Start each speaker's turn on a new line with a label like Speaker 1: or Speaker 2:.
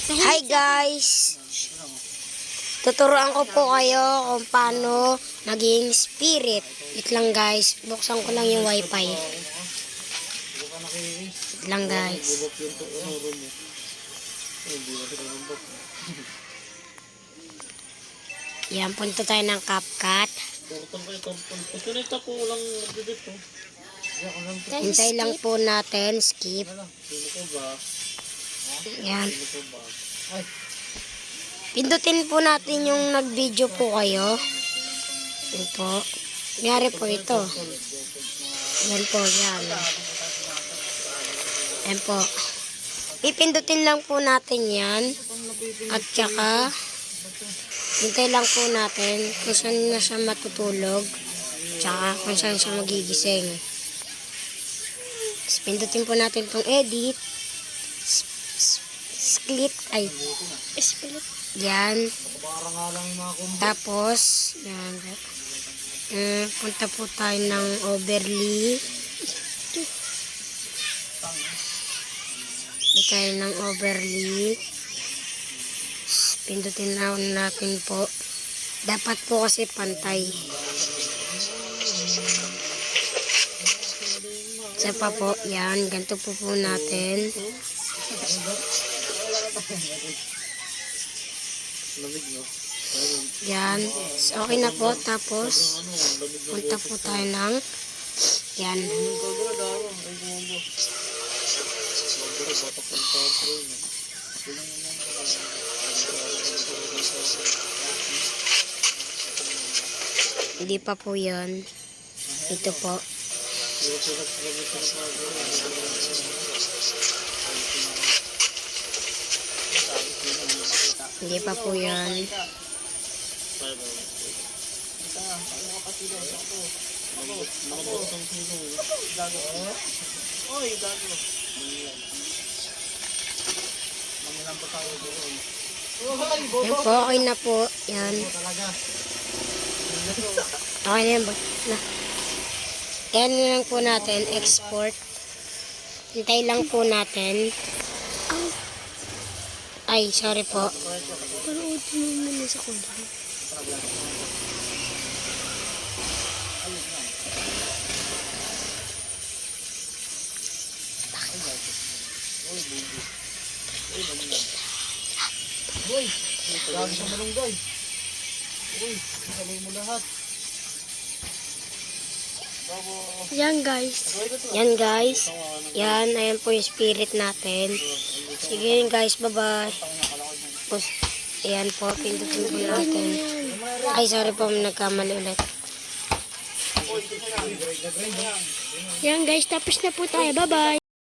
Speaker 1: Hi guys! Tuturuan ko po kayo kung paano maging spirit. Wait lang guys, buksan ko lang yung wifi. Wait lang guys. Yan, punto tayo ng CapCut. Hintay lang po natin, skip. Yan. Pindutin po natin yung nag-video po kayo. Yan po. Nangyari po ito. Yan po, yan. Yan po. Pipindutin lang po natin yan. At saka, hintay lang po natin kung saan na siya matutulog. Tsaka kung saan siya magigising. Tapos pindutin po natin itong edit. Split. Ay. Split. Yan. Tapos, yan. Punta po tayo ng overlay. Punta tayo ng overlay. Pindutin na natin po. Dapat po kasi pantay. Isa pa po, yan. Ganito po natin. Yan. So, okay na po. Tapos, punta po tayo ng yan. Hindi pa po yan. Ito po. Hindi pa po yan. Yan po, okay na po. Yan. Okay na yan ba? Yan lang po natin, export. Hintay lang po natin. Ay, sorry po. Parood mo muna sa kundi.
Speaker 2: Uy, lagi sa malunggay. Uy, salay mo lahat.
Speaker 1: Yan guys. Yan guys. Yan, ayan po yung spirit natin. Sige guys, bye-bye. Ayan po, pindutin po natin. Ay, sorry po, nagkamali ulit. Yan guys, tapos na po tayo. Bye-bye.